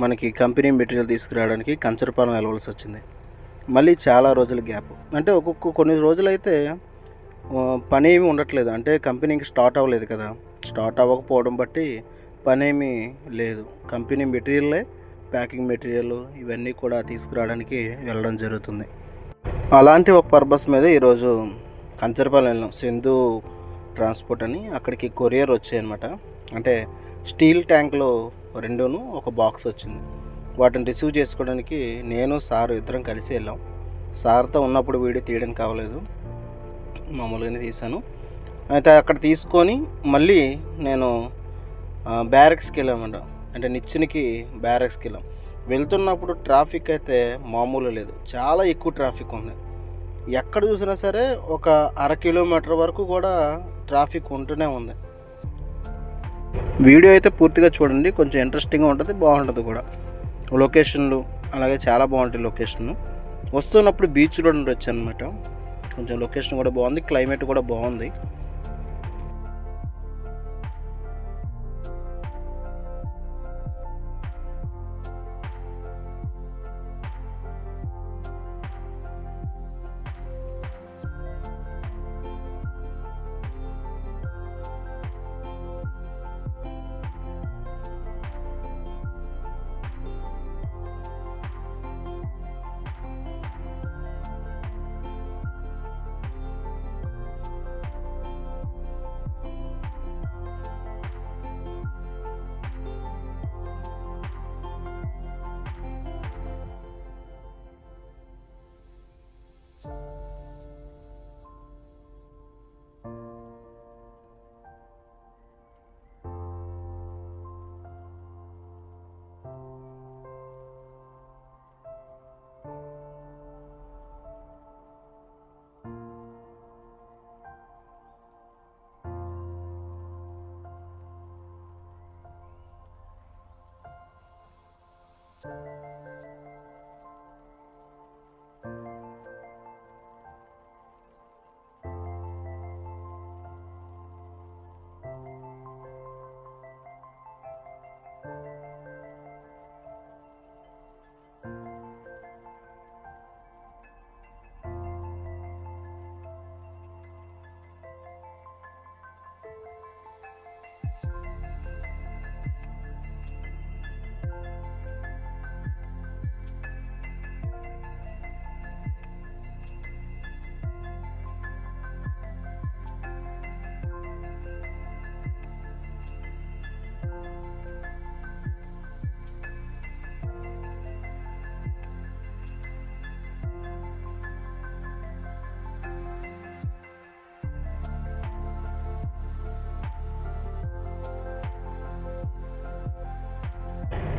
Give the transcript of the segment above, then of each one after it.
మనకి company material తీసుకురావడానికి కంచరపాలెం వెళ్ళవలసి వచ్చింది. మళ్ళీ చాలా రోజుల గ్యాప్. అంటే కొన్ని రోజులైతే పని ఏమి ఉండట్లేదు. అంటే కంపెనీ ఇంక స్టార్ట్ అవ్వలేదు కదా! స్టార్ట్ అవ్వకపోవడం బట్టి పనేమీ లేదు. కంపెనీ మెటీరియల్లే ప్యాకింగ్ మెటీరియల్ ఇవన్నీ కూడా తీసుకురావడానికి వెళ్ళడం జరుగుతుంది. అలాంటి ఒక పర్పస్ మీద ఈరోజు కంచరపాలెం వెళ్ళాం. సింధు ట్రాన్స్పోర్ట్ అని అక్కడికి కొరియర్ వచ్చాయన్నమాట. అంటే స్టీల్ ట్యాంకులు రెండును ఒక బాక్స్ వచ్చింది. వాటిని రిసీవ్ చేసుకోవడానికి నేను సారు ఇద్దరం కలిసి వెళ్ళాం. సార్తో ఉన్నప్పుడు వీడియో తీయడానికి కావలేదు, మామూలుగానే తీశాను. అయితే అక్కడ తీసుకొని మళ్ళీ నేను బ్యారక్స్కి వెళ్ళామంట. అంటే నిచ్చెనకి బ్యారక్స్కి వెళ్ళాం. వెళ్తున్నప్పుడు ట్రాఫిక్ అయితే మామూలు లేదు, చాలా ఎక్కువ ట్రాఫిక్ ఉంది. ఎక్కడ చూసినా సరే ఒక 1/2 కిలోమీటర్ వరకు కూడా ట్రాఫిక్ ఉంటూనే ఉంది. వీడియో అయితే పూర్తిగా చూడండి, కొంచెం ఇంట్రెస్టింగ్గా ఉంటుంది, బాగుంటుంది కూడా. లొకేషన్లు అలాగే చాలా బాగుంటాయి. లొకేషన్ వస్తున్నప్పుడు బీచ్ రోడ్ నుండి వచ్చాను అనమాట. కొంచెం లొకేషన్ కూడా బాగుంది, క్లైమేట్ కూడా బాగుంది.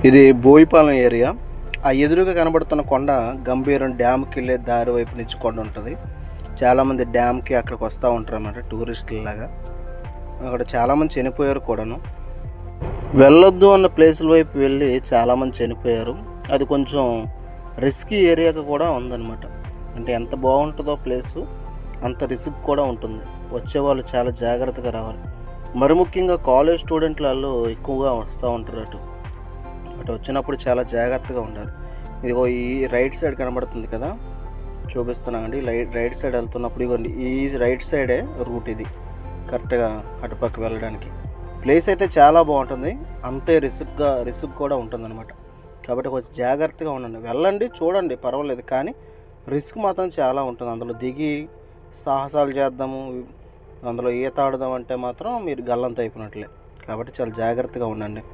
ఇది బోయిపాలెం ఏరియా. ఆ ఎదురుగా కనబడుతున్న కొండ గంభీరం డ్యామ్కి వెళ్ళే దారి వైపు నుంచి కొండ ఉంటుంది. చాలామంది డ్యామ్కి అక్కడికి వస్తూ ఉంటారు అన్నమాట, టూరిస్టులలాగా. అక్కడ చాలామంది చనిపోయారు కూడాను. వెళ్ళొద్దు అన్న ప్లేసుల వైపు వెళ్ళి చాలామంది చనిపోయారు. అది కొంచెం రిస్కీ ఏరియాగా కూడా ఉందన్నమాట. అంటే ఎంత బాగుంటుందో ప్లేసు అంత రిస్క్ కూడా ఉంటుంది. వచ్చేవాళ్ళు చాలా జాగ్రత్తగా రావాలి. మరి ముఖ్యంగా కాలేజ్ స్టూడెంట్లు వాళ్ళు ఎక్కువగా వస్తూ ఉంటారు అటు వచ్చినప్పుడు చాలా జాగ్రత్తగా ఉండాలి. ఇదిగో ఈ రైట్ సైడ్ కనబడుతుంది కదా, చూపిస్తున్నానండి. రైట్ సైడ్ వెళ్తున్నప్పుడు ఇవ్వండి, ఈ రైట్ సైడే రూట్ ఇది కరెక్ట్గా అటుపక్క వెళ్ళడానికి. ప్లేస్ అయితే చాలా బాగుంటుంది, అంతే రిస్క్ కూడా ఉంటుందన్నమాట. కాబట్టి కొంచెం జాగ్రత్తగా ఉండండి. వెళ్ళండి, చూడండి, పర్వాలేదు, కానీ రిస్క్ మాత్రం చాలా ఉంటుంది. అందులో దిగి సాహసాలు చేద్దాము, అందులో ఈత ఆడదాం అంటే మాత్రం మీరు గల్లంత అయిపోయినట్లే. కాబట్టి చాలా జాగ్రత్తగా ఉండండి.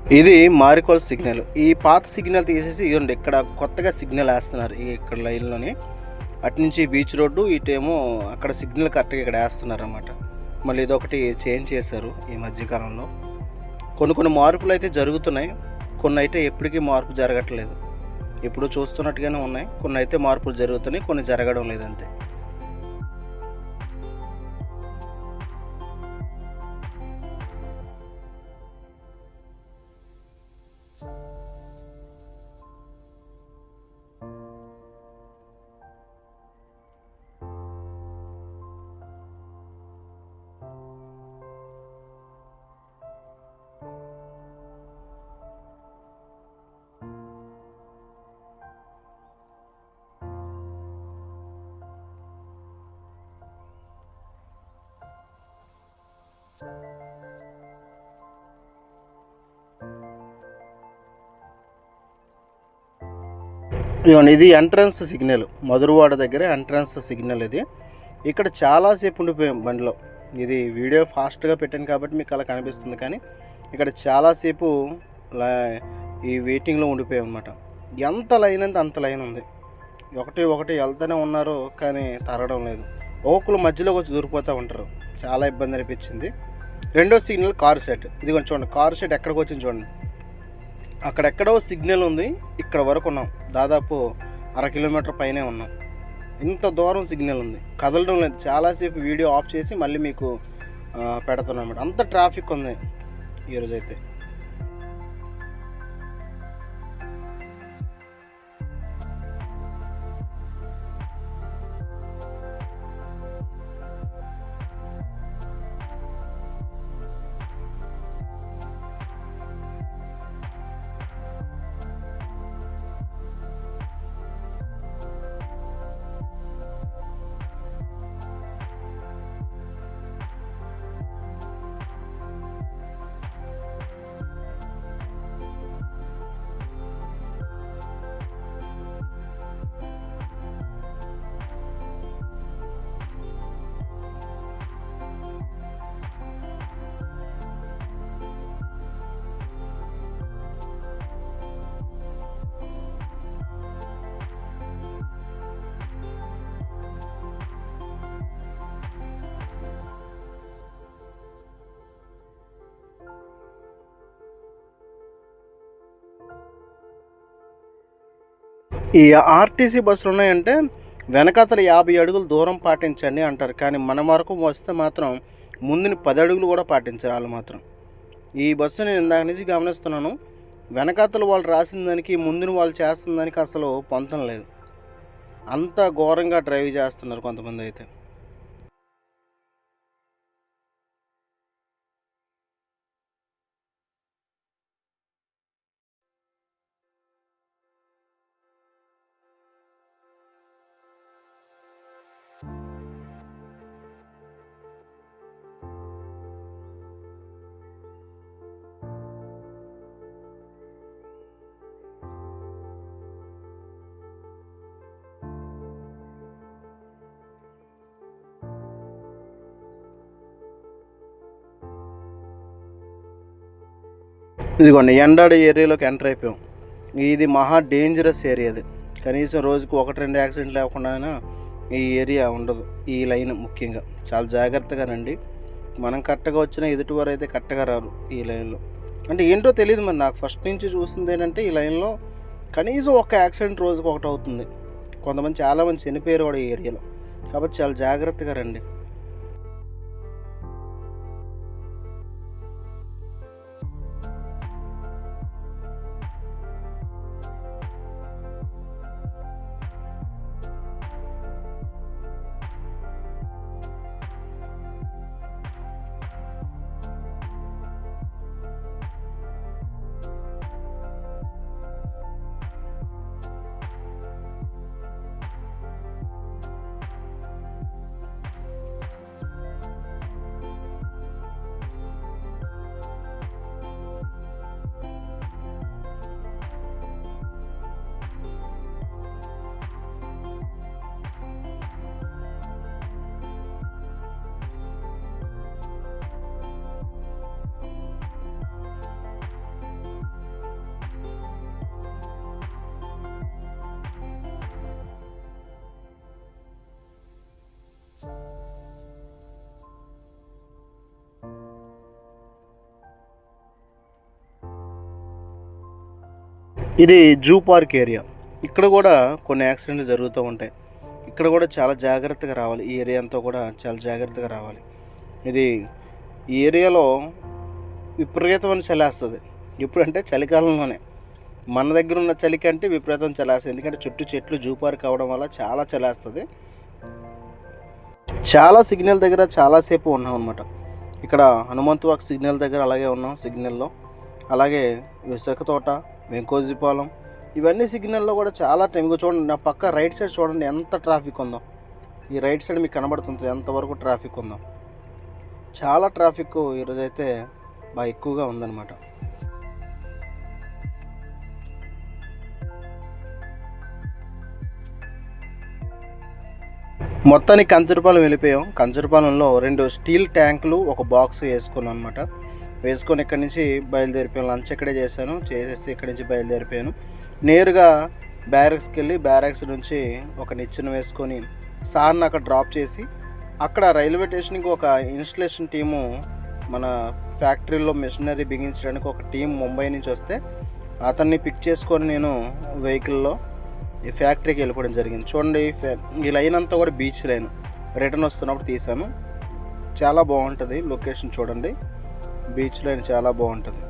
ఇది మారికోల్ సిగ్నల్. ఈ పాత సిగ్నల్ తీసేసి ఇగోండి ఇక్కడ కొత్తగా సిగ్నల్ వేస్తున్నారు. ఇక్కడ లైన్‌లోని. అటునుంచి బీచ్ రోడ్డు, ఇటేమో అక్కడ సిగ్నల్ కరెక్ట్‌గా ఇక్కడ వేస్తున్నారన్నమాట. మళ్ళీ ఇదొకటి చేంజ్ చేశారు ఈ మధ్య కాలంలో. కొన్ని మార్పులైతే జరుగుతున్నాయి. కొన్నైతే ఎప్పటికీ మార్పు జరగట్లేదు. ఎప్పుడూ చూస్తున్నట్టుగానే ఉన్నాయి. కొన్నైతే మార్పులు జరుగుతున్నాయి, కొన్ని జరగడం లేదంతే. ఇదిగోండి ఇది ఎంట్రన్స్ సిగ్నల్. మధురవాడ దగ్గర ఎంట్రన్స్ సిగ్నల్ ఇది. ఇక్కడ చాలాసేపు ఉండిపోయాం బండిలో. ఇది వీడియో ఫాస్ట్గా పెట్టాను కాబట్టి మీకు అలా కనిపిస్తుంది, కానీ ఇక్కడ చాలాసేపు ఈ వెయిటింగ్లో ఉండిపోయాం అనమాట. ఎంత లైన్ అంటే అంత లైన్ ఉంది. ఒకటి వెళ్తూనే ఉన్నారు, కానీ తరగడం లేదు. ఒక్కొక్కరు మధ్యలోకి వచ్చి దూరిపోతూ ఉంటారు. చాలా ఇబ్బంది అనిపించింది. రెండో సిగ్నల్ కార్ సెట్. ఇది కొంచెం చూడండి, కార్ సెట్ ఎక్కడికి వచ్చింది చూడండి. అక్కడెక్కడో సిగ్నల్ ఉంది, ఇక్కడ వరకు ఉన్నాం. దాదాపు 1/2 కిలోమీటర్ పైనే ఉన్నాం. ఇంత దూరం సిగ్నల్ ఉంది, కదలడం లేదు. చాలాసేపు వీడియో ఆఫ్ చేసి మళ్ళీ మీకు పెడుతున్నాం అన్నమాట. అంత ట్రాఫిక్ ఉంది ఈరోజైతే. ఈ ఆర్టీసీ బస్సులు ఉన్నాయంటే వెనకాతల 50 అడుగులు దూరం పాటించండి అంటారు, కానీ మన వరకు వస్తే మాత్రం ముందుని 10 అడుగులు కూడా పాటించారు వాళ్ళు మాత్రం. ఈ బస్సు నేను ఇందాక నుంచి గమనిస్తున్నాను. వెనకాతలు వాళ్ళు రాసిన దానికి ముందుని వాళ్ళు చేస్తున్న దానికి అసలు పొంతం లేదు. అంత ఘోరంగా డ్రైవ్ చేస్తున్నారు కొంతమంది అయితే. ఇదిగోండి ఎండాడు ఏరియాలోకి ఎంటర్ అయిపోయాం. ఇది మహా డేంజరస్ ఏరియా. అది కనీసం రోజుకు 1-2 యాక్సిడెంట్ లేకుండా ఈ ఏరియా ఉండదు. ఈ లైన్ ముఖ్యంగా చాలా జాగ్రత్తగా రండి. మనం కరెక్ట్గా వచ్చినా ఎదుటివారు అయితే కరెక్ట్గా రారు ఈ లైన్లో. అంటే ఏంటో తెలియదు, మరి నాకు ఫస్ట్ నుంచి చూస్తుంది ఏంటంటే ఈ లైన్లో కనీసం ఒక యాక్సిడెంట్ రోజుకు ఒకటి అవుతుంది. కొంతమంది చాలామంది చనిపోయారు కూడా ఈ ఏరియాలో. కాబట్టి చాలా జాగ్రత్తగా రండి. ఇది జూ పార్క్ ఏరియా. ఇక్కడ కూడా కొన్ని యాక్సిడెంట్లు జరుగుతూ ఉంటాయి. ఇక్కడ కూడా చాలా జాగ్రత్తగా రావాలి. ఈ ఏరియా అంతా కూడా చాలా జాగ్రత్తగా రావాలి. ఇది ఈ ఏరియాలో విపరీతమైన చలేస్తుంది. ఎప్పుడంటే చలికాలంలోనే. మన దగ్గర ఉన్న చలి కంటే విపరీతం చలేస్తుంది. ఎందుకంటే చుట్టూ చెట్లు జూ పార్క్ అవ్వడం వల్ల చాలా చలేస్తుంది. చాలా సిగ్నల్ దగ్గర చాలాసేపు ఉన్నాం అనమాట. ఇక్కడ హనుమంతు వాక్ సిగ్నల్ దగ్గర అలాగే ఉన్నాం సిగ్నల్లో. అలాగే విశాఖ తోట, వెంకోజీపాలెం, ఇవన్నీ సిగ్నల్లో కూడా చాలా టైం. చూడండి నా పక్క రైట్ సైడ్ చూడండి ఎంత ట్రాఫిక్ ఉందో. ఈ రైట్ సైడ్ మీకు కనబడుతుంది ఎంతవరకు ట్రాఫిక్ ఉందో. చాలా ట్రాఫిక్ ఈరోజైతే బాగా ఎక్కువగా ఉందన్నమాట. మొత్తానికి కంచరపాలెం వెళ్ళిపోయాం. కంచరపాలెంలో 2 స్టీల్ ట్యాంకులు ఒక బాక్స్ వేసుకున్నాను అనమాట. వేసుకొని ఇక్కడి నుంచి బయలుదేరిపోయాను. లంచ్ ఇక్కడే చేసేసి ఇక్కడి నుంచి బయలుదేరిపోయాను. నేరుగా బ్యారక్స్కి వెళ్ళి బ్యారక్స్ నుంచి ఒక నిచ్చెన వేసుకొని సార్ని అక్కడ డ్రాప్ చేసి అక్కడ రైల్వే స్టేషన్కి ఒక ఇన్స్టలేషన్ టీము, మన ఫ్యాక్టరీలో మిషనరీ బిగించడానికి ఒక టీం ముంబై నుంచి వస్తే అతన్ని పిక్ చేసుకొని నేను వెహికల్లో ఈ ఫ్యాక్టరీకి వెళ్ళిపోవడం జరిగింది. చూడండి ఈ లైన్ అంతా కూడా బీచ్ లైన్. రిటర్న్ వస్తున్నప్పుడు తీసాను. చాలా బాగుంటుంది లొకేషన్ చూడండి. బీచ్ లైన్ చాలా బాగుంటుంది.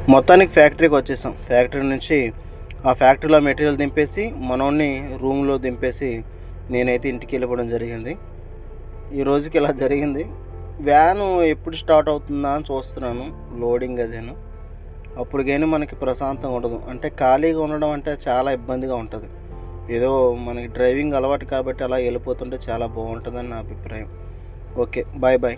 మొత్తానికి ఫ్యాక్టరీకి వచ్చేసాం. ఫ్యాక్టరీ నుంచి ఆ ఫ్యాక్టరీలో మెటీరియల్ దింపేసి మనోడిని రూమ్లో దింపేసి నేనైతే ఇంటికి వెళ్ళిపోవడం జరిగింది. ఈ రోజుకి ఇలా జరిగింది. వ్యాను ఎప్పుడు స్టార్ట్ అవుతుందా అని చూస్తున్నాను, లోడింగ్ అదేను. అప్పుడు కానీ మనకి ప్రశాంతంగా ఉండదు. అంటే ఖాళీగా ఉండడం అంటే చాలా ఇబ్బందిగా ఉంటుంది. ఏదో మనకి డ్రైవింగ్ అలవాటు కాబట్టి అలా వెళ్ళిపోతుంటే చాలా బాగుంటుందని నా అభిప్రాయం. Okay, bye bye.